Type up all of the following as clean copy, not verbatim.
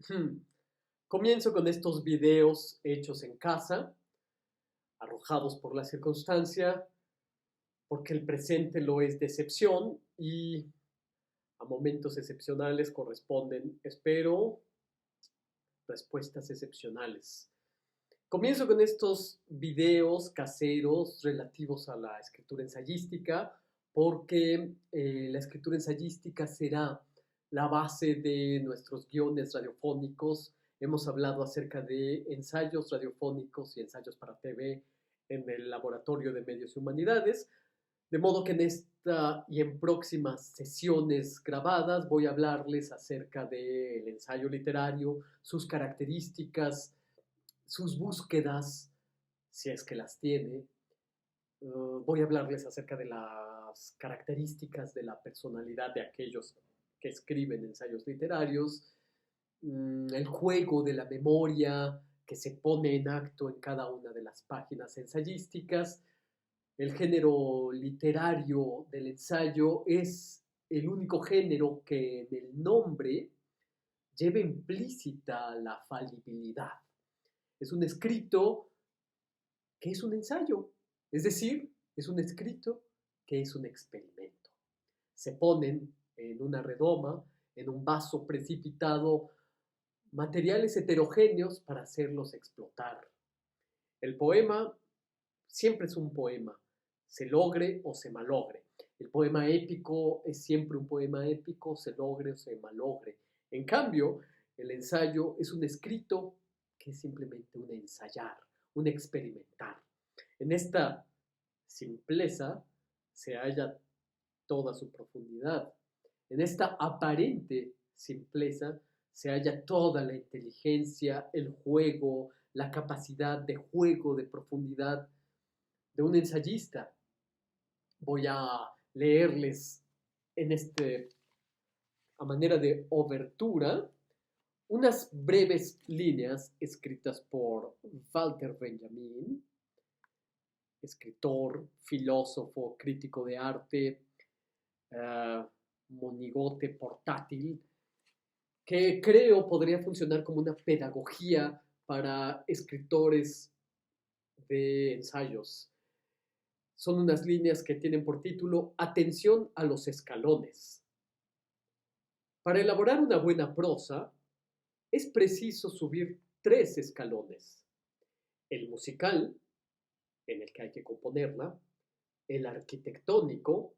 Hmm. Comienzo con estos videos hechos en casa, arrojados por la circunstancia, porque el presente lo es de excepción y a momentos excepcionales corresponden, espero, respuestas excepcionales. Comienzo con estos videos caseros relativos a la escritura ensayística, porque la escritura ensayística será la base de nuestros guiones radiofónicos. Hemos hablado acerca de ensayos radiofónicos y ensayos para TV en el Laboratorio de Medios y Humanidades, de modo que en esta y en próximas sesiones grabadas voy a hablarles acerca del ensayo literario, sus características, sus búsquedas, si es que las tiene. Voy a hablarles acerca de las características de la personalidad de aquellos que escriben ensayos literarios, el juego de la memoria que se pone en acto en cada una de las páginas ensayísticas. El género literario del ensayo es el único género que en el nombre lleva implícita la falibilidad. Es un escrito que es un ensayo, es decir, es un escrito que es un experimento. Se ponen en una redoma, en un vaso precipitado, materiales heterogéneos para hacerlos explotar. El poema siempre es un poema, se logre o se malogre. El poema épico es siempre un poema épico, se logre o se malogre. En cambio, el ensayo es un escrito que es simplemente un ensayar, un experimentar. En esta simpleza se halla toda su profundidad. En esta aparente simpleza se halla toda la inteligencia, el juego, la capacidad de juego, de profundidad de un ensayista. Voy a leerles en a manera de obertura unas breves líneas escritas por Walter Benjamin, escritor, filósofo, crítico de arte, uh, monigote portátil, que creo podría funcionar como una pedagogía para escritores de ensayos. Son unas líneas que tienen por título Atención a los escalones. Para elaborar una buena prosa es preciso subir 3 escalones. El musical, en el que hay que componerla, el arquitectónico,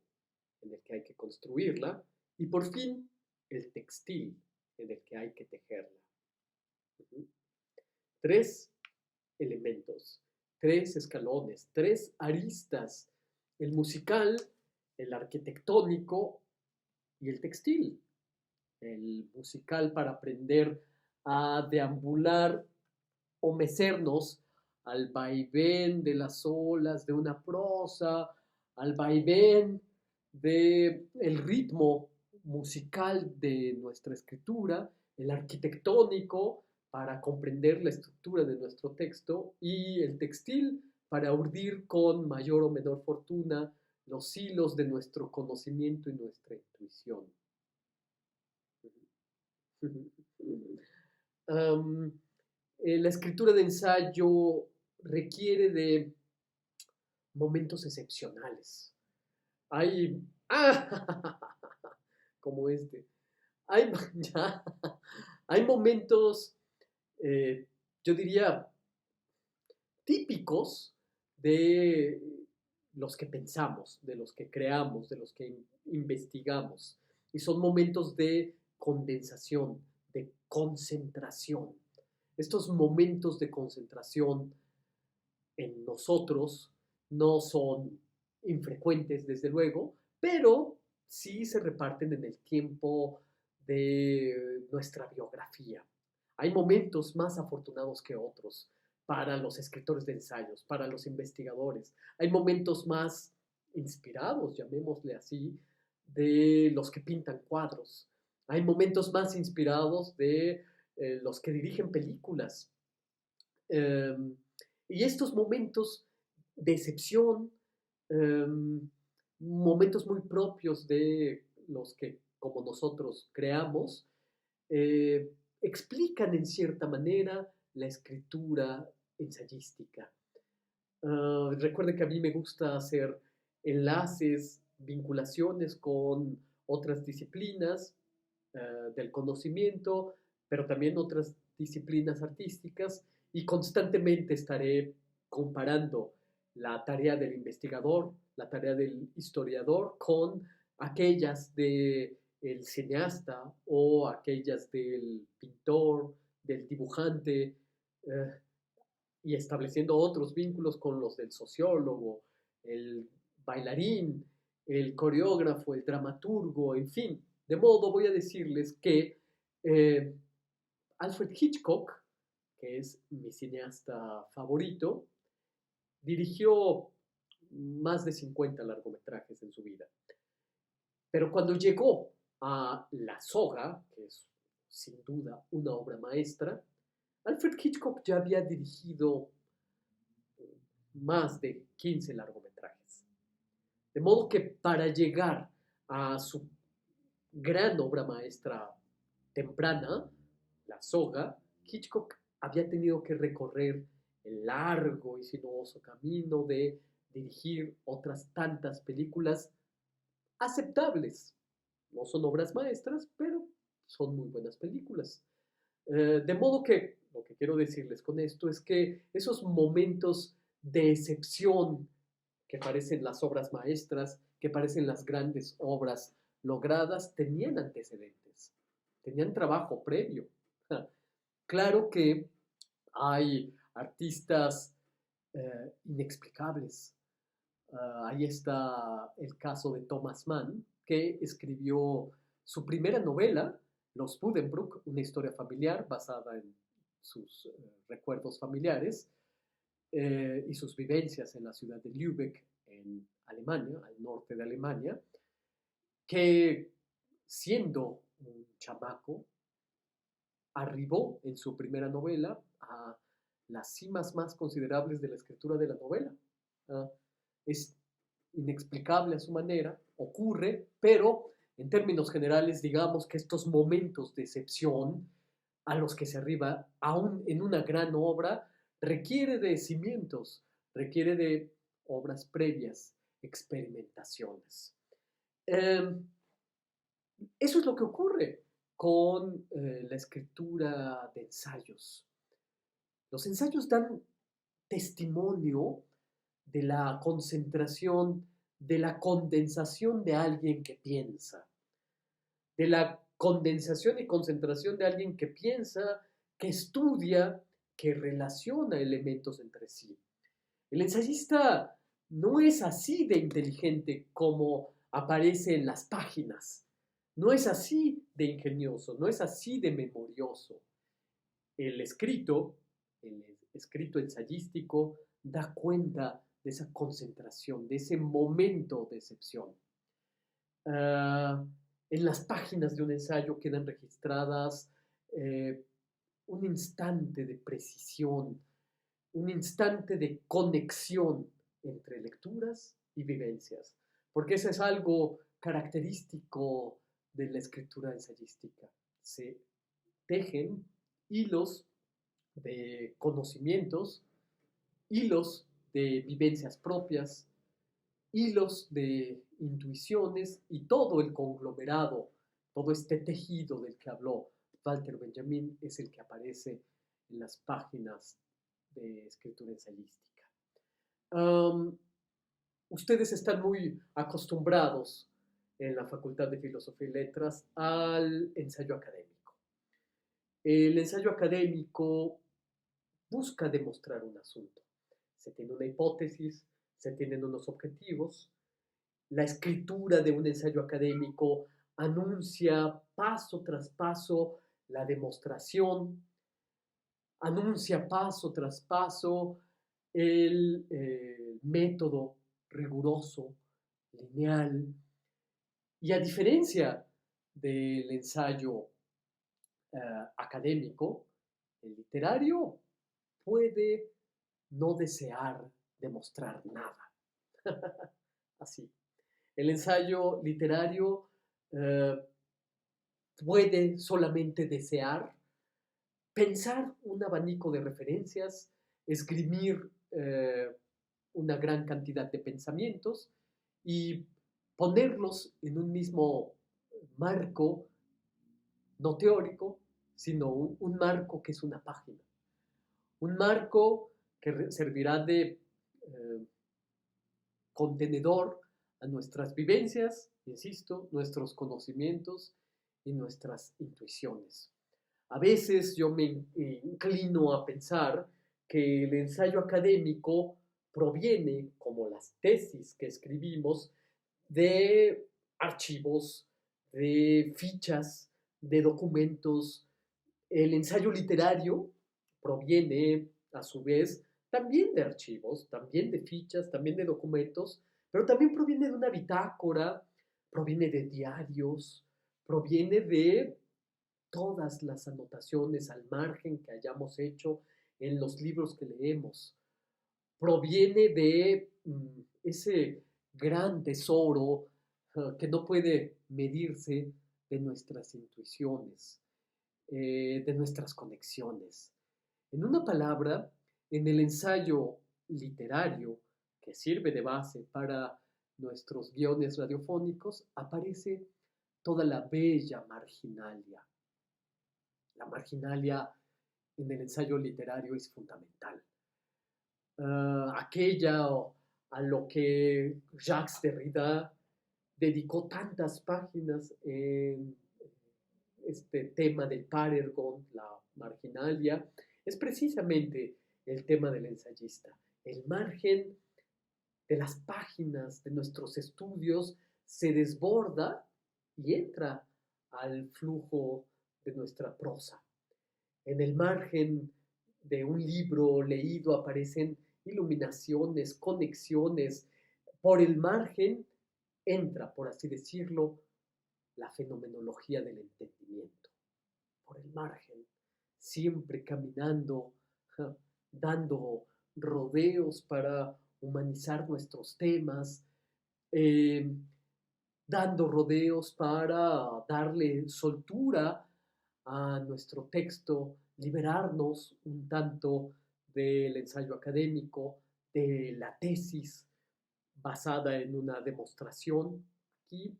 en el que hay que construirla, y por fin el textil, en el que hay que tejerla. 3 elementos, 3 escalones, 3 aristas: el musical, el arquitectónico y el textil. El musical para aprender a deambular o mecernos al vaivén de las olas de una prosa, al vaivén del ritmo musical de nuestra escritura, el arquitectónico para comprender la estructura de nuestro texto y el textil para urdir con mayor o menor fortuna los hilos de nuestro conocimiento y nuestra intuición. Um, la escritura de ensayo requiere de momentos excepcionales. Hay, como este, hay, ya, hay momentos, yo diría, típicos de los que pensamos, de los que creamos, de los que investigamos. Y son momentos de condensación, de concentración. Estos momentos de concentración en nosotros no son infrecuentes, desde luego, pero sí se reparten en el tiempo de nuestra biografía. Hay momentos más afortunados que otros para los escritores de ensayos, para los investigadores. Hay momentos más inspirados, llamémosle así, de los que pintan cuadros. Hay momentos más inspirados de los que dirigen películas. Eh, y estos momentos de excepción, eh, momentos muy propios de los que como nosotros creamos, explican en cierta manera la escritura ensayística. Recuerde que a mí me gusta hacer enlaces, vinculaciones con otras disciplinas del conocimiento, pero también otras disciplinas artísticas, y constantemente estaré comparando la tarea del investigador, la tarea del historiador, con aquellas del cineasta o aquellas del pintor, del dibujante, eh, y estableciendo otros vínculos con los del sociólogo, el bailarín, el coreógrafo, el dramaturgo, en fin. De modo, voy a decirles que eh, Alfred Hitchcock, que es mi cineasta favorito, dirigió más de 50 largometrajes en su vida. Pero cuando llegó a La Soga, que es sin duda una obra maestra, Alfred Hitchcock ya había dirigido más de 15 largometrajes. De modo que para llegar a su gran obra maestra temprana, La Soga, Hitchcock había tenido que recorrer el largo y sinuoso camino de dirigir otras tantas películas aceptables. No son obras maestras, pero son muy buenas películas. De modo que lo que quiero decirles con esto es que esos momentos de excepción que parecen las obras maestras, que parecen las grandes obras logradas, tenían antecedentes, tenían trabajo previo. Claro que hay artistas inexplicables. Ahí está el caso de Thomas Mann, que escribió su primera novela, Los Buddenbrook, una historia familiar basada en sus recuerdos familiares y sus vivencias en la ciudad de Lübeck, en Alemania, al norte de Alemania, que siendo un chamaco, arribó en su primera novela a las cimas más considerables de la escritura de la novela. Uh, es inexplicable a su manera, ocurre, pero en términos generales digamos que estos momentos de excepción a los que se arriba aún en una gran obra requiere de cimientos, requiere de obras previas, experimentaciones. Eso es lo que ocurre con la escritura de ensayos. Los ensayos dan testimonio de la concentración, de la condensación de alguien que piensa, de la condensación y concentración de alguien que piensa, que estudia, que relaciona elementos entre sí. El ensayista no es así de inteligente como aparece en las páginas, no es así de ingenioso, no es así de memorioso. El escrito ensayístico, da cuenta de esa concentración, de ese momento de excepción. En las páginas de un ensayo quedan registradas un instante de precisión, un instante de conexión entre lecturas y vivencias, porque eso es algo característico de la escritura ensayística. Se tejen hilos de conocimientos, hilos de vivencias propias, hilos de intuiciones y todo el conglomerado, todo este tejido del que habló Walter Benjamin es el que aparece en las páginas de escritura ensayística. Ustedes están muy acostumbrados en la Facultad de Filosofía y Letras al ensayo académico. El ensayo académico busca demostrar un asunto. Se tiene una hipótesis, se tienen unos objetivos. La escritura de un ensayo académico anuncia paso tras paso la demostración, anuncia paso tras paso el método riguroso, lineal, y a diferencia del ensayo académico, el literario puede no desear demostrar nada. Así. El ensayo literario puede solamente desear pensar un abanico de referencias, esgrimir una gran cantidad de pensamientos y ponerlos en un mismo marco, no teórico, sino un marco que es una página. Un marco que servirá de contenedor a nuestras vivencias, insisto, nuestros conocimientos y nuestras intuiciones. A veces yo me inclino a pensar que el ensayo académico proviene, como las tesis que escribimos, de archivos, de fichas, de documentos. El ensayo literario proviene, a su vez, también de archivos, también de fichas, también de documentos, pero también proviene de una bitácora, proviene de diarios, proviene de todas las anotaciones al margen que hayamos hecho en los libros que leemos. Proviene de ese gran tesoro que no puede medirse de nuestras intuiciones, de nuestras conexiones. En una palabra, en el ensayo literario que sirve de base para nuestros guiones radiofónicos, aparece toda la bella marginalia. La marginalia en el ensayo literario es fundamental. Aquella a lo que Jacques Derrida dedicó tantas páginas en este tema del parergon, la marginalia, es precisamente el tema del ensayista. El margen de las páginas de nuestros estudios se desborda y entra al flujo de nuestra prosa. En el margen de un libro leído aparecen iluminaciones, conexiones. Por el margen entra, por así decirlo, la fenomenología del entendimiento. Por el margen, siempre caminando, dando rodeos para humanizar nuestros temas, eh, dando rodeos para darle soltura a nuestro texto, liberarnos un tanto del ensayo académico, de la tesis basada en una demostración. Aquí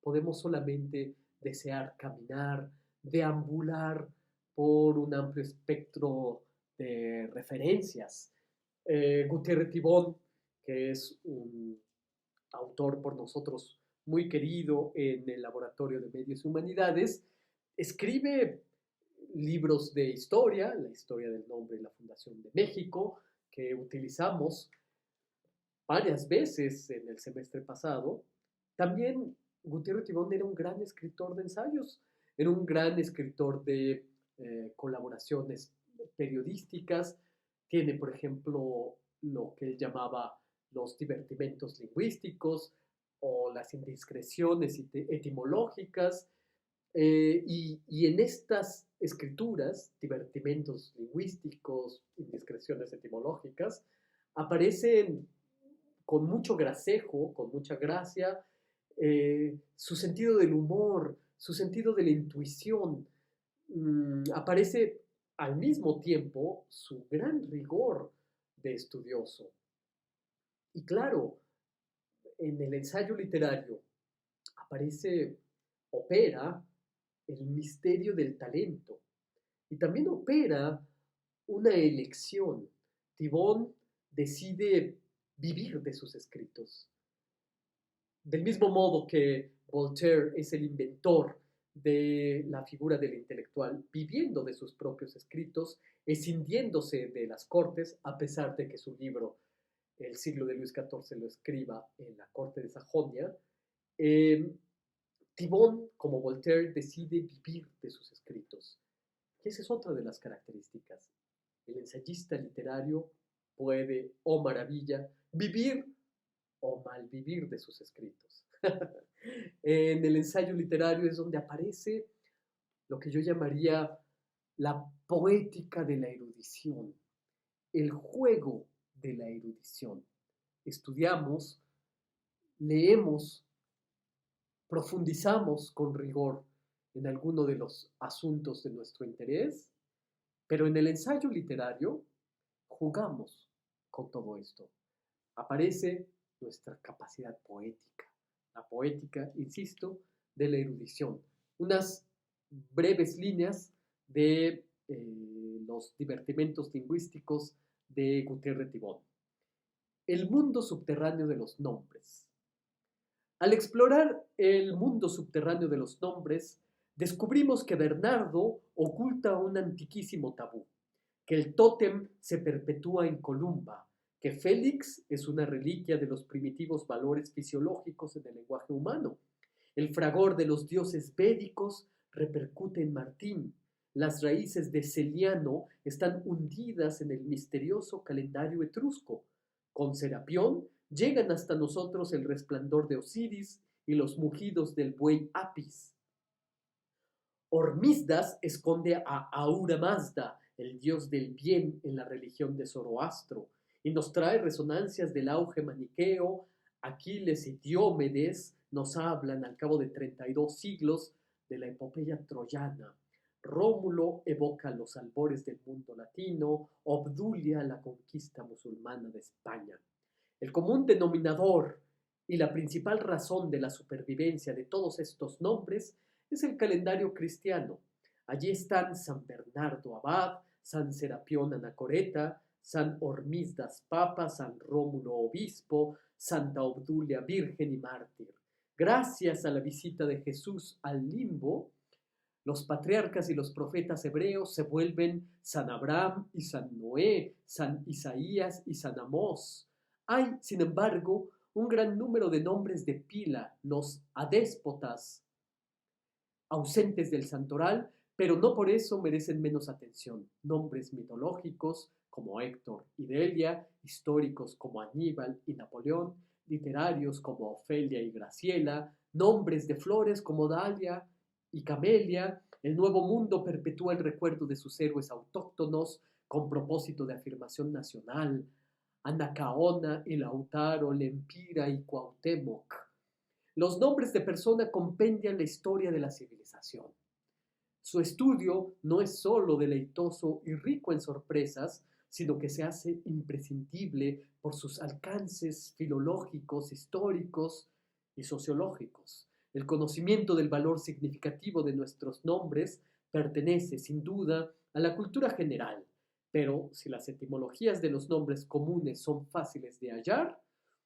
podemos solamente desear caminar, deambular por un amplio espectro de referencias. Gutiérrez Tibón, que es un autor por nosotros muy querido en el Laboratorio de Medios y Humanidades, escribe libros de historia, la historia del nombre y la fundación de México, que utilizamos varias veces en el semestre pasado. También Gutiérrez Tibón era un gran escritor de ensayos, era un gran escritor de colaboraciones periodísticas. Tiene, por ejemplo, lo que él llamaba los divertimentos lingüísticos o las indiscreciones etimológicas. Y en estas escrituras, divertimentos lingüísticos, indiscreciones etimológicas, aparecen con mucho gracejo, con mucha gracia, su sentido del humor, su sentido de la intuición. Aparece al mismo tiempo su gran rigor de estudioso. Y claro, en el ensayo literario aparece, opera el misterio del talento y también opera una elección. Tibón decide vivir de sus escritos. Del mismo modo que Voltaire es el inventor de la figura del intelectual, viviendo de sus propios escritos, escindiéndose de las cortes, a pesar de que su libro, El siglo de Luis XIV, lo escriba en la corte de Sajonia. Tibón, como Voltaire, decide vivir de sus escritos. Y esa es otra de las características. El ensayista literario puede, oh maravilla, vivir o malvivir de sus escritos. En el ensayo literario es donde aparece lo que yo llamaría la poética de la erudición, el juego de la erudición. Estudiamos, leemos, profundizamos con rigor en alguno de los asuntos de nuestro interés Pero en el ensayo literario jugamos con todo esto. Aparece nuestra capacidad poética, la poética, insisto, de la erudición. Unas breves líneas de los divertimentos lingüísticos de Gutiérrez Tibón. El mundo subterráneo de los nombres. Al explorar el mundo subterráneo de los nombres, descubrimos que Bernardo oculta un antiquísimo tabú, que el tótem se perpetúa en Columba, que Félix es una reliquia de los primitivos valores fisiológicos en el lenguaje humano. El fragor de los dioses védicos repercute en Martín. Las raíces de Celiano están hundidas en el misterioso calendario etrusco. Con Serapión llegan hasta nosotros el resplandor de Osiris y los mugidos del buey Apis. Hormisdas esconde a Ahura Mazda, el dios del bien en la religión de Zoroastro, y nos trae resonancias del auge maniqueo. Aquiles y Diómedes nos hablan al cabo de 32 siglos de la epopeya troyana. Rómulo evoca los albores del mundo latino, Obdulia la conquista musulmana de España. El común denominador y la principal razón de la supervivencia de todos estos nombres es el calendario cristiano. Allí están San Bernardo Abad, San Serapión Anacoreta, San Hormisdas Papa, San Rómulo Obispo, Santa Obdulia Virgen y Mártir. Gracias a la visita de Jesús al limbo, los patriarcas y los profetas hebreos se vuelven San Abraham y San Noé, San Isaías y San Amós. Hay, sin embargo, un gran número de nombres de pila, los adéspotas, ausentes del santoral, pero no por eso merecen menos atención. Nombres mitológicos como Héctor y Delia, históricos como Aníbal y Napoleón, literarios como Ofelia y Graciela, nombres de flores como Dalia y Camelia. El Nuevo Mundo perpetúa el recuerdo de sus héroes autóctonos con propósito de afirmación nacional. Anacaona y Lautaro, Lempira y Cuauhtémoc. Los nombres de persona compendian la historia de la civilización. Su estudio no es solo deleitoso y rico en sorpresas, sino que se hace imprescindible por sus alcances filológicos, históricos y sociológicos. El conocimiento del valor significativo de nuestros nombres pertenece, sin duda, a la cultura general, pero si las etimologías de los nombres comunes son fáciles de hallar,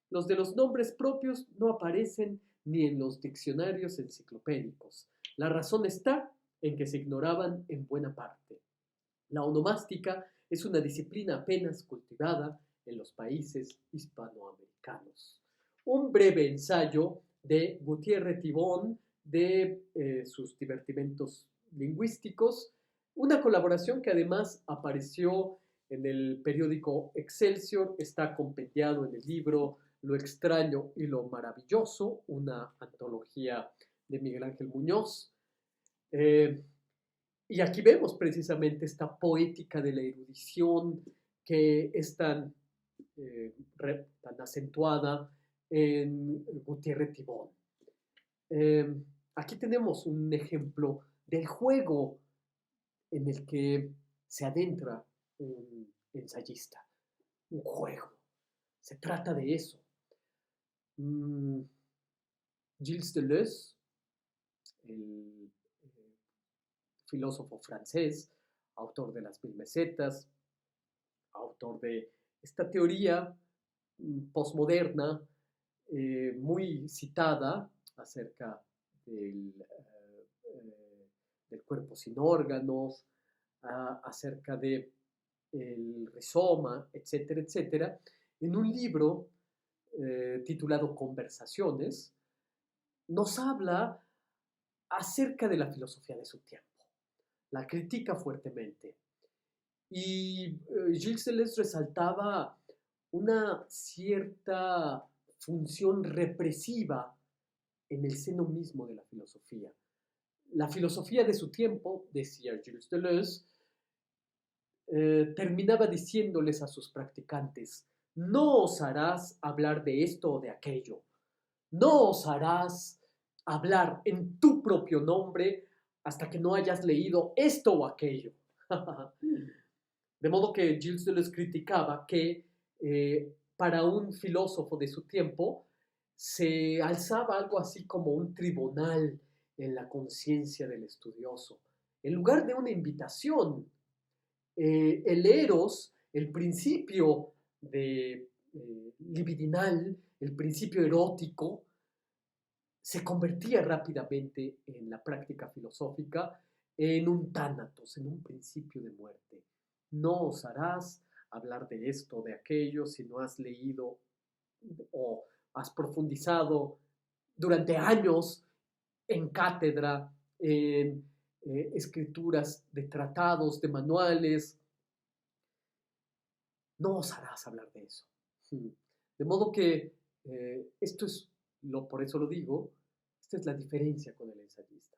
los de los nombres propios no aparecen ni en los diccionarios enciclopédicos. La razón está en que se ignoraban en buena parte. La onomástica es una disciplina apenas cultivada en los países hispanoamericanos. Un breve ensayo de Gutiérrez Tibón de sus divertimentos lingüísticos, una colaboración que además apareció en el periódico Excelsior, está compendiado en el libro Lo extraño y lo maravilloso, una antología de Miguel Ángel Muñoz. Y aquí vemos precisamente esta poética de la erudición que es tan acentuada en Gutiérrez Tibón. Aquí tenemos un ejemplo del juego en el que se adentra un ensayista, un juego. Se trata de eso. Gilles Deleuze, el filósofo francés, autor de las 1000 mesetas, autor de esta teoría posmoderna muy citada acerca del cuerpo sin órganos, acerca de el rizoma, etcétera, etcétera, en un libro titulado Conversaciones, nos habla acerca de la filosofía de su tiempo. La critica fuertemente. Y Gilles Deleuze resaltaba una cierta función represiva en el seno mismo de la filosofía. La filosofía de su tiempo, decía Gilles Deleuze, terminaba diciéndoles a sus practicantes: no osarás hablar de esto o de aquello, no osarás hablar en tu propio nombre hasta que no hayas leído esto o aquello. De modo que Gilles Deleuze criticaba que para un filósofo de su tiempo se alzaba algo así como un tribunal en la conciencia del estudioso, en lugar de una invitación. El eros, el principio libidinal, el principio erótico, se convertía rápidamente en la práctica filosófica en un tánatos, en un principio de muerte. No osarás hablar de esto, de aquello, si no has leído o has profundizado durante años en cátedra, en escrituras de tratados, de manuales. No osarás hablar de eso. De modo que esto es, por eso lo digo, esta es la diferencia con el ensayista.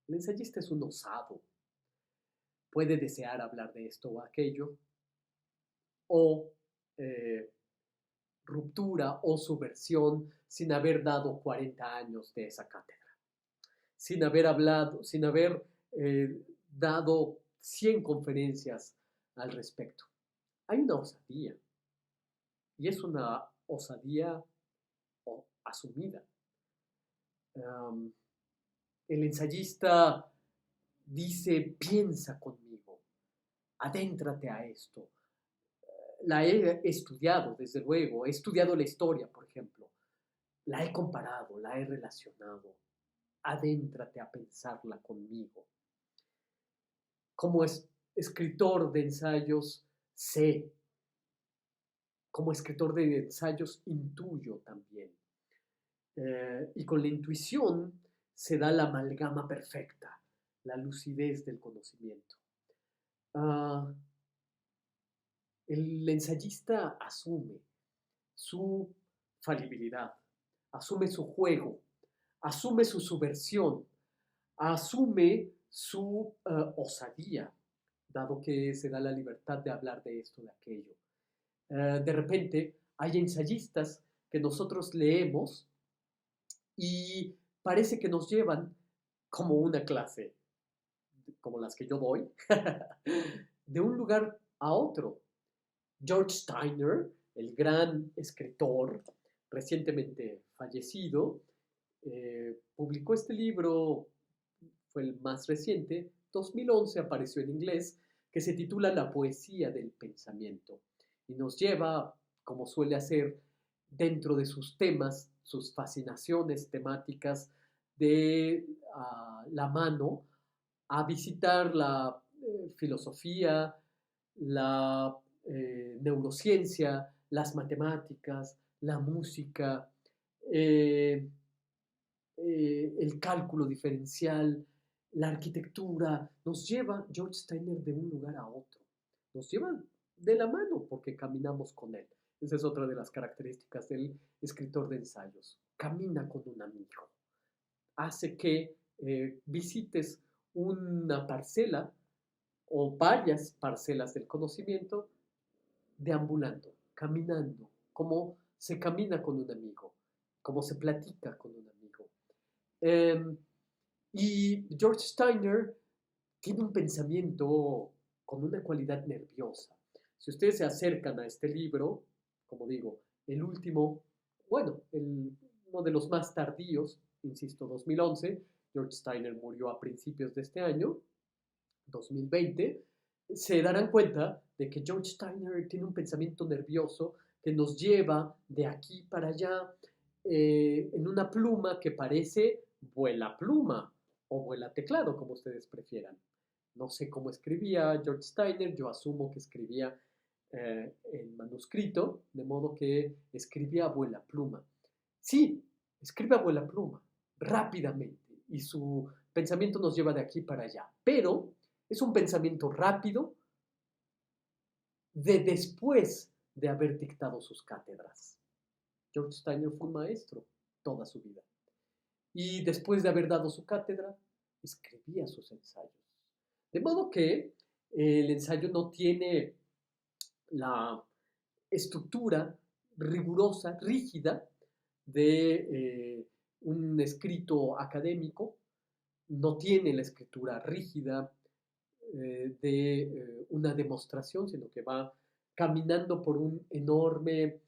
El ensayista es un osado. Puede desear hablar de esto o aquello, o ruptura o subversión sin haber dado 40 años de esa cátedra, sin haber hablado, sin haber dado 100 conferencias al respecto. Hay una osadía, y es una osadía asumida. El ensayista dice, piensa conmigo, adéntrate a esto. La he estudiado, desde luego, he estudiado la historia, por ejemplo, la he comparado, la he relacionado, adéntrate a pensarla conmigo. Como escritor de ensayos, sé, como escritor de ensayos, intuyo también. Y con la intuición se da la amalgama perfecta, la lucidez del conocimiento. El ensayista asume su falibilidad, asume su juego, asume su subversión, asume su osadía, dado que se da la libertad de hablar de esto, de aquello. De repente hay ensayistas que nosotros leemos y parece que nos llevan como una clase, como las que yo doy, de un lugar a otro. George Steiner, el gran escritor recientemente fallecido, publicó este libro, fue el más reciente, 2011, apareció en inglés, que se titula La poesía del pensamiento, y nos lleva, como suele hacer, dentro de sus temas, sus fascinaciones temáticas, de la mano a visitar la filosofía, la neurociencia, las matemáticas, la música, el cálculo diferencial, la arquitectura. Nos lleva George Steiner de un lugar a otro. Nos lleva de la mano porque caminamos con él. Esa es otra de las características del escritor de ensayos. Camina con un amigo. Hace que visites una parcela o varias parcelas del conocimiento deambulando, caminando, como se camina con un amigo, como se platica con un amigo. Y George Steiner tiene un pensamiento con una cualidad nerviosa. Si ustedes se acercan a este libro, como digo, el último, bueno, uno de los más tardíos, insisto, 2011, George Steiner murió a principios de este año, 2020, se darán cuenta de que George Steiner tiene un pensamiento nervioso que nos lleva de aquí para allá en una pluma que parece vuela pluma o vuela teclado, como ustedes prefieran. No sé cómo escribía George Steiner, yo asumo que escribía en manuscrito, de modo que escribía a vuela pluma. Sí, escribe a vuela pluma, rápidamente, y su pensamiento nos lleva de aquí para allá, pero es un pensamiento rápido de después de haber dictado sus cátedras. George Steiner fue un maestro toda su vida. Y después de haber dado su cátedra, escribía sus ensayos. De modo que el ensayo no tiene la estructura rigurosa, rígida, de un escrito académico, no tiene la escritura rígida, de una demostración, sino que va caminando por un enorme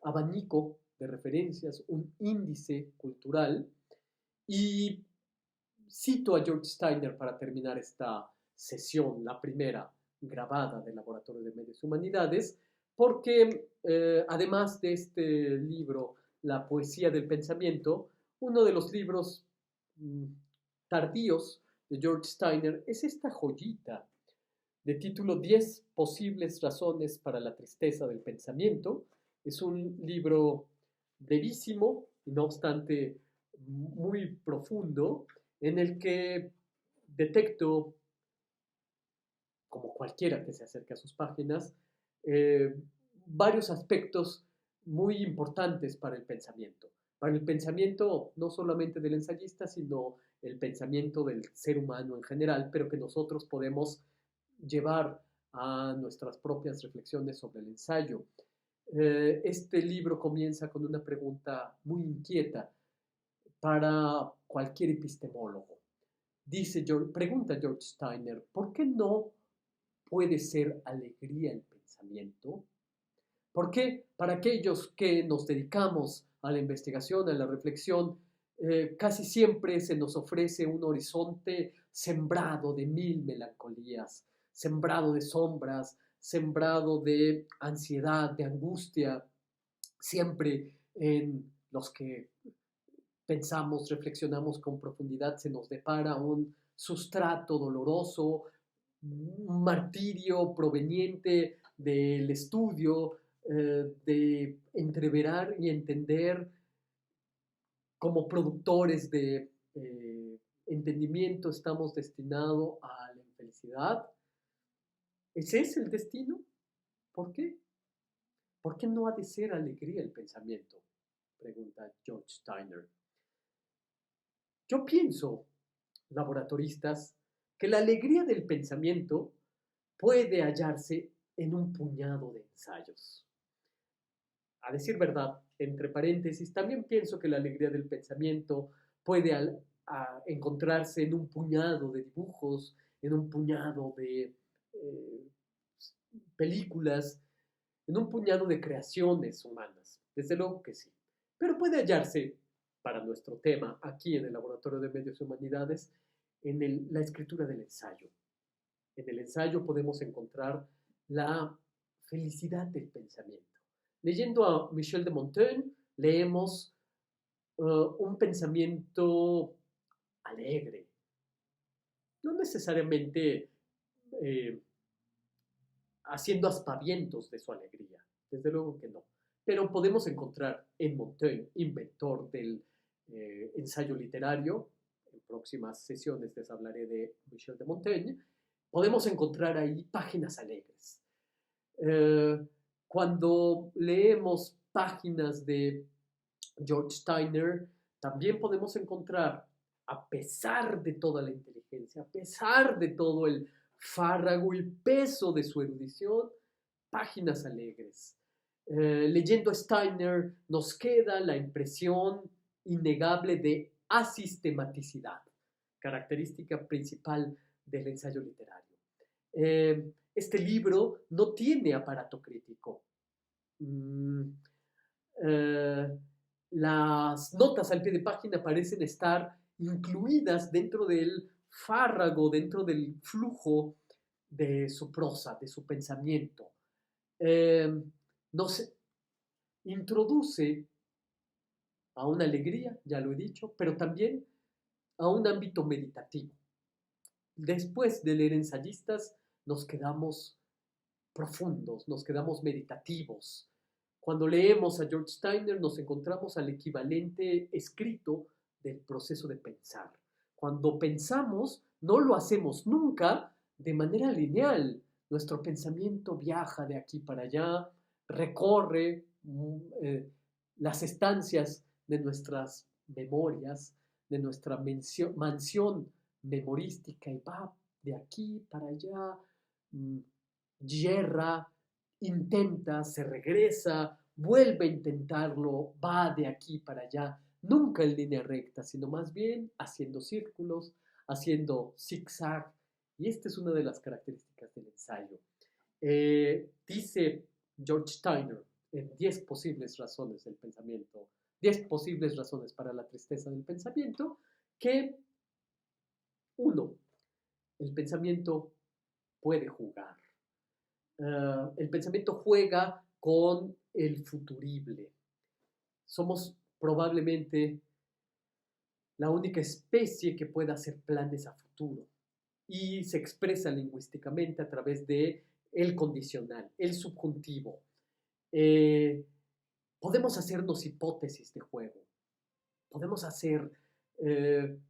abanico de referencias, un índice cultural. Y cito a George Steiner para terminar esta sesión, la primera grabada del Laboratorio de Medios y Humanidades, porque además de este libro, La poesía del pensamiento, uno de los libros tardíos de George Steiner es esta joyita de título 10 posibles razones para la tristeza del pensamiento. Es un libro brevísimo y no obstante muy profundo, en el que detecto, como cualquiera que se acerque a sus páginas, eh, varios aspectos muy importantes para el pensamiento. Para el pensamiento no solamente del ensayista, sino el pensamiento del ser humano en general, pero que nosotros podemos llevar a nuestras propias reflexiones sobre el ensayo. Este libro comienza con una pregunta muy inquieta para cualquier epistemólogo. Pregunta George Steiner, ¿por qué no puede ser alegría el pensamiento? ¿Por qué para aquellos que nos dedicamos a la investigación, a la reflexión, casi siempre se nos ofrece un horizonte sembrado de mil melancolías, sembrado de sombras, sembrado de ansiedad, de angustia, siempre en los que pensamos, reflexionamos con profundidad, se nos depara un sustrato doloroso, un martirio proveniente del estudio, de entreverar y entender como productores de entendimiento estamos destinados a la infelicidad. ¿Ese es el destino? ¿Por qué? ¿Por qué no ha de ser alegría el pensamiento? Pregunta George Steiner. Yo pienso, laboratoristas, que la alegría del pensamiento puede hallarse en un puñado de ensayos. A decir verdad, entre paréntesis, también pienso que la alegría del pensamiento puede encontrarse en un puñado de dibujos, en un puñado de películas, en un puñado de creaciones humanas. Desde luego que sí. Pero puede hallarse, para nuestro tema, aquí en el Laboratorio de Medios y Humanidades, en la escritura del ensayo. En el ensayo podemos encontrar la felicidad del pensamiento. Leyendo a Michel de Montaigne, leemos un pensamiento alegre, no necesariamente eh, haciendo aspavientos de su alegría, desde luego que no. Pero podemos encontrar en Montaigne, inventor del ensayo literario, en próximas sesiones les hablaré de Michel de Montaigne, podemos encontrar ahí páginas alegres. Cuando leemos páginas de George Steiner, también podemos encontrar, a pesar de toda la inteligencia, a pesar de todo el fárrago y peso de su erudición, páginas alegres. Leyendo a Steiner nos queda la impresión innegable de asistematicidad, característica principal del ensayo literario. Este libro no tiene aparato crítico. Las notas al pie de página parecen estar incluidas dentro del fárrago, dentro del flujo de su prosa, de su pensamiento. Nos introduce a una alegría, ya lo he dicho, pero también a un ámbito meditativo. Después de leer ensayistas, nos quedamos profundos, nos quedamos meditativos. Cuando leemos a George Steiner, nos encontramos al equivalente escrito del proceso de pensar. Cuando pensamos, no lo hacemos nunca de manera lineal. Nuestro pensamiento viaja de aquí para allá, recorre las estancias de nuestras memorias, de nuestra mansión memorística y va de aquí para allá, yerra, intenta, se regresa, vuelve a intentarlo, va de aquí para allá, nunca en línea recta, sino más bien haciendo círculos, haciendo zigzag Y esta es una de las características del ensayo. Dice George Steiner en 10 posibles razones del pensamiento, 10 posibles razones para la tristeza del pensamiento, que 1. El pensamiento puede jugar. El pensamiento juega con el futurible. Somos probablemente la única especie que pueda hacer planes a futuro y se expresa lingüísticamente a través de el condicional, el subjuntivo. Podemos hacernos hipótesis de juego, podemos hacer en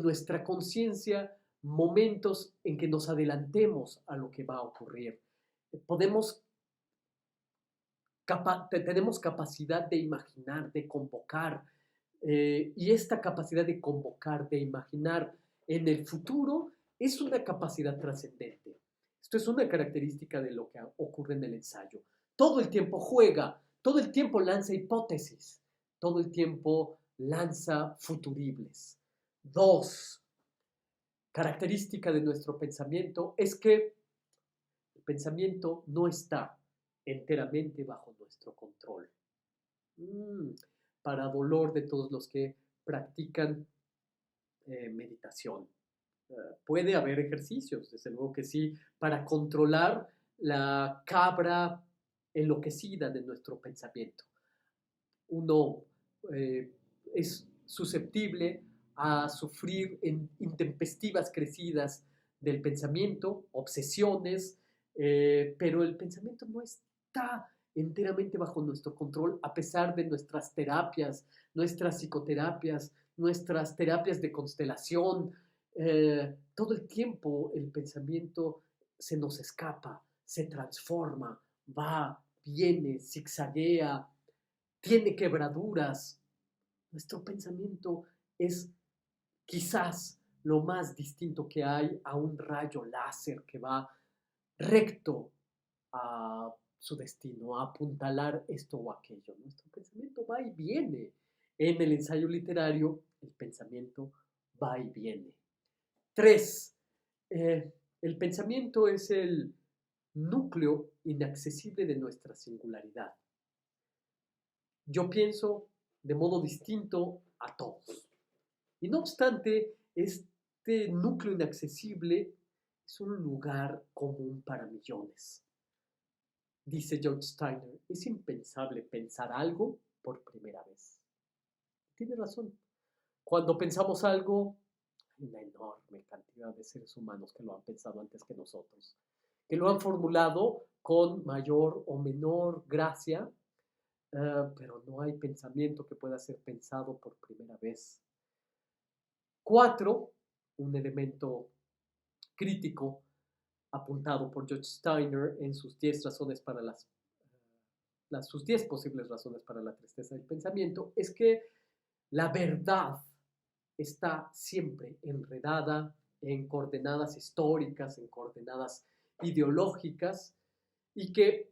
nuestra conciencia momentos en que nos adelantemos a lo que va a ocurrir. Tenemos capacidad de imaginar, de convocar, y esta capacidad de convocar, de imaginar en el futuro es una capacidad trascendente. Esto es una característica de lo que ocurre en el ensayo. Todo el tiempo juega, todo el tiempo lanza hipótesis, todo el tiempo lanza futuribles. 2. Característica de nuestro pensamiento es que el pensamiento no está enteramente bajo nuestro control. Para dolor de todos los que practican meditación. Puede haber ejercicios, desde luego que sí, para controlar la cabra enloquecida de nuestro pensamiento. Uno es susceptible a sufrir en intempestivas crecidas del pensamiento, obsesiones, pero el pensamiento no está enteramente bajo nuestro control a pesar de nuestras terapias, nuestras psicoterapias, nuestras terapias de constelación. Todo el tiempo el pensamiento se nos escapa, se transforma, va, viene, zigzaguea, tiene quebraduras. Nuestro pensamiento es quizás lo más distinto que hay a un rayo láser que va recto a su destino, a apuntalar esto o aquello. Nuestro pensamiento va y viene. En el ensayo literario, el pensamiento va y viene. 3. El pensamiento es el núcleo inaccesible de nuestra singularidad. Yo pienso de modo distinto a todos. Y no obstante, este núcleo inaccesible es un lugar común para millones. Dice George Steiner, es impensable pensar algo por primera vez. Tiene razón. Cuando pensamos algo, hay una enorme cantidad de seres humanos que lo han pensado antes que nosotros, que lo han formulado con mayor o menor gracia, pero no hay pensamiento que pueda ser pensado por primera vez. 4, un elemento crítico apuntado por George Steiner en sus 10 razones para sus 10 posibles razones para la tristeza del pensamiento, es que la verdad está siempre enredada en coordenadas históricas, en coordenadas ideológicas, y que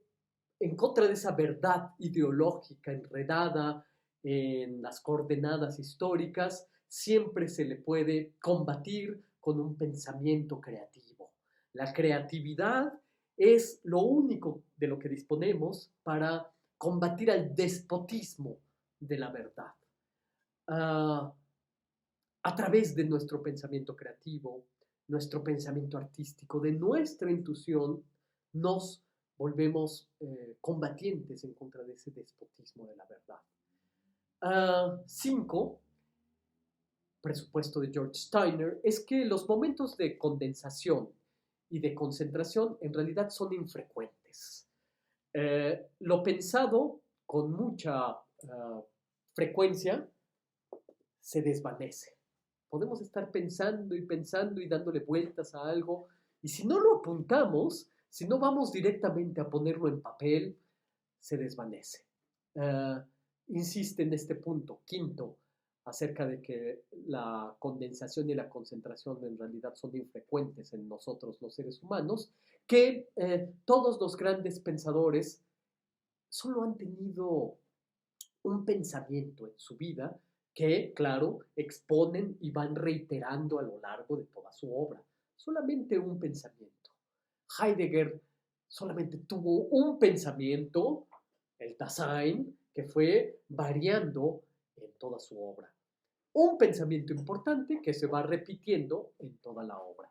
en contra de esa verdad ideológica enredada en las coordenadas históricas, siempre se le puede combatir con un pensamiento creativo. La creatividad es lo único de lo que disponemos para combatir al despotismo de la verdad. A través de nuestro pensamiento creativo, nuestro pensamiento artístico, de nuestra intuición, nos volvemos combatientes en contra de ese despotismo de la verdad. 5, presupuesto de George Steiner, es que los momentos de condensación y de concentración en realidad son infrecuentes. Lo pensado con mucha frecuencia se desvanece. Podemos estar pensando y dándole vueltas a algo, y si no lo apuntamos, si no vamos directamente a ponerlo en papel, se desvanece. Insiste en este punto, 5, acerca de que la condensación y la concentración en realidad son infrecuentes en nosotros los seres humanos, que todos los grandes pensadores solo han tenido un pensamiento en su vida que, claro, exponen y van reiterando a lo largo de toda su obra. solamente un pensamiento. Heidegger solamente tuvo un pensamiento, el Dasein, que fue variando en toda su obra. Un pensamiento importante que se va repitiendo en toda la obra.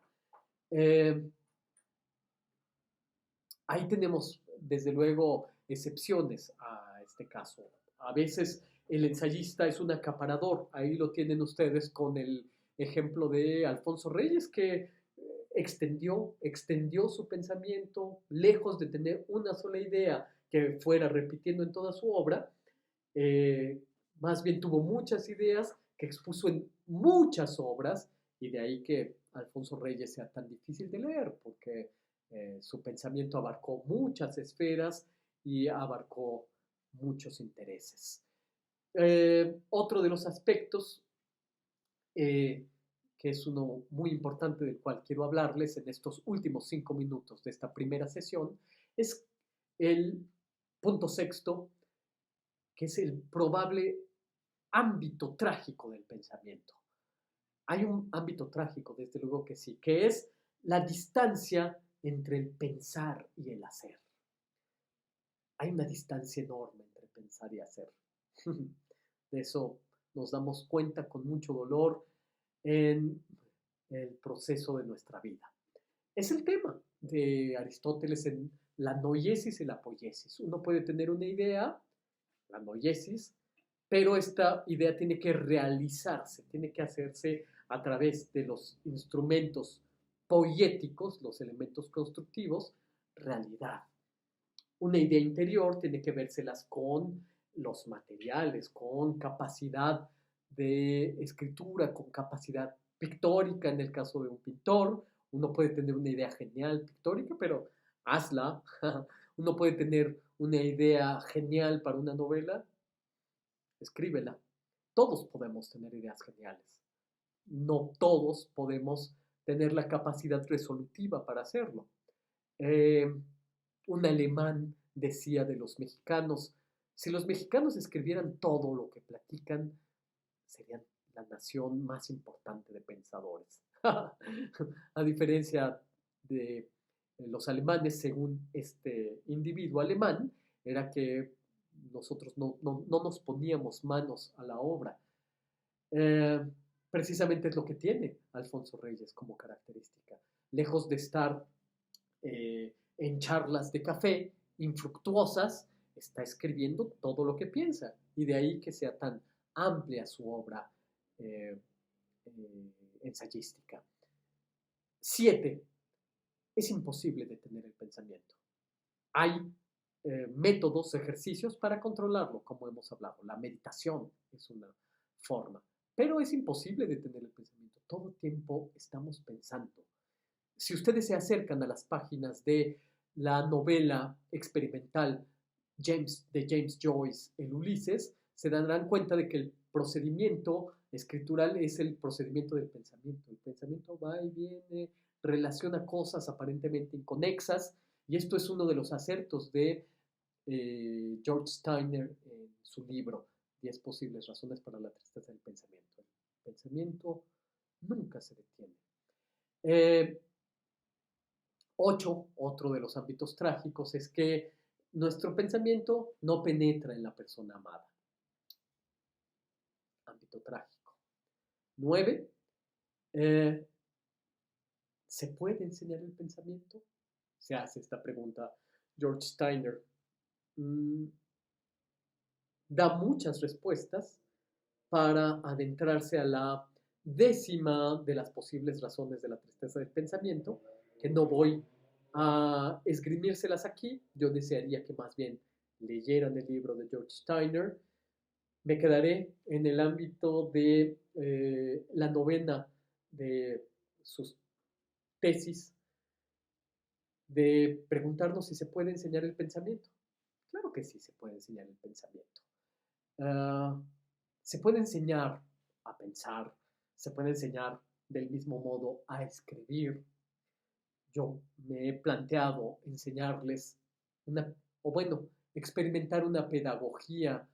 Ahí tenemos, desde luego, excepciones a este caso. A veces el ensayista es un acaparador. Ahí lo tienen ustedes con el ejemplo de Alfonso Reyes, que extendió su pensamiento, lejos de tener una sola idea que fuera repitiendo en toda su obra. Más bien tuvo muchas ideas que expuso en muchas obras, y de ahí que Alfonso Reyes sea tan difícil de leer, porque su pensamiento abarcó muchas esferas y abarcó muchos intereses. Otro de los aspectos, que es uno muy importante del cual quiero hablarles en estos últimos 5 minutos de esta primera sesión, es el punto sexto, que es el probable ámbito trágico del pensamiento. Hay un ámbito trágico, desde luego que sí, que es la distancia entre el pensar y el hacer. Hay una distancia enorme entre pensar y hacer. De eso nos damos cuenta con mucho dolor en el proceso de nuestra vida. Es el tema de Aristóteles en la noiesis y la poiesis. Uno puede tener una idea, la noiesis, pero esta idea tiene que realizarse, tiene que hacerse a través de los instrumentos poéticos, los elementos constructivos, realidad. Una idea interior tiene que vérselas con los materiales, con capacidad de escritura, con capacidad pictórica en el caso de un pintor. Uno puede tener una idea genial pictórica, pero hazla. Uno puede tener una idea genial para una novela, escríbela. Todos podemos tener ideas geniales. No todos podemos tener la capacidad resolutiva para hacerlo. Un alemán decía de los mexicanos: si los mexicanos escribieran todo lo que platican, serían la nación más importante de pensadores. A diferencia de los alemanes, según este individuo alemán, era que nosotros no nos poníamos manos a la obra. Eh, Precisamente es lo que tiene Alfonso Reyes como característica. Lejos de estar en charlas de café infructuosas, está escribiendo todo lo que piensa, y de ahí que sea tan amplia su obra eh, ensayística. 7. Es imposible detener el pensamiento. Hay métodos, ejercicios para controlarlo, como hemos hablado. La meditación es una forma, pero es imposible detener el pensamiento. Todo el tiempo estamos pensando. Si ustedes se acercan a las páginas de la novela experimental de James Joyce, El Ulises, se darán cuenta de que el procedimiento escritural es el procedimiento del pensamiento. El pensamiento va y viene, relaciona cosas aparentemente inconexas, y esto es uno de los acertos de George Steiner en su libro 10 posibles razones para la tristeza del pensamiento. El pensamiento nunca se detiene. 8, otro de los ámbitos trágicos, es que nuestro pensamiento no penetra en la persona amada. Ámbito trágico. 9, ¿se puede enseñar el pensamiento? Se hace esta pregunta George Steiner. Da muchas respuestas para adentrarse a la 10ª de las posibles razones de la tristeza del pensamiento, que no voy a esgrimírselas aquí. Yo desearía que más bien leyeran el libro de George Steiner. Me quedaré en el ámbito de la 9ª de sus tesis, de preguntarnos si se puede enseñar el pensamiento. Claro que sí se puede enseñar el pensamiento. Se puede enseñar a pensar, se puede enseñar del mismo modo a escribir. Yo me he planteado enseñarles experimentar una pedagogía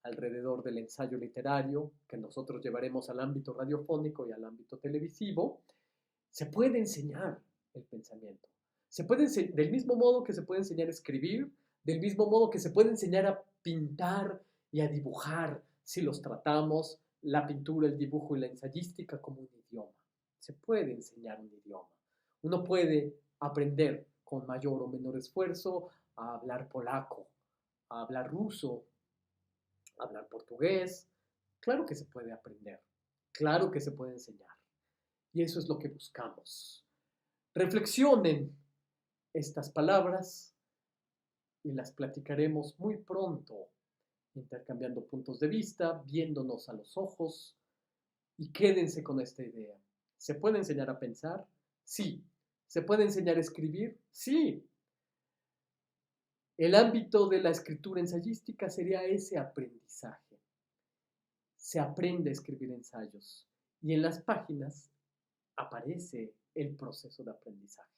alrededor del ensayo literario que nosotros llevaremos al ámbito radiofónico y al ámbito televisivo. Se puede enseñar el pensamiento. Del mismo modo que se puede enseñar a escribir, del mismo modo que se puede enseñar a pintar y a dibujar si los tratamos la pintura, el dibujo y la ensayística como un idioma. Se puede enseñar un idioma. Uno puede aprender con mayor o menor esfuerzo a hablar polaco, a hablar ruso, a hablar portugués. Claro que se puede aprender, claro que se puede enseñar. Y eso es lo que buscamos. Reflexionen estas palabras y las platicaremos muy pronto, intercambiando puntos de vista, viéndonos a los ojos, y quédense con esta idea. ¿Se puede enseñar a pensar? Sí. ¿Se puede enseñar a escribir? Sí. El ámbito de la escritura ensayística sería ese aprendizaje. Se aprende a escribir ensayos y en las páginas aparece el proceso de aprendizaje.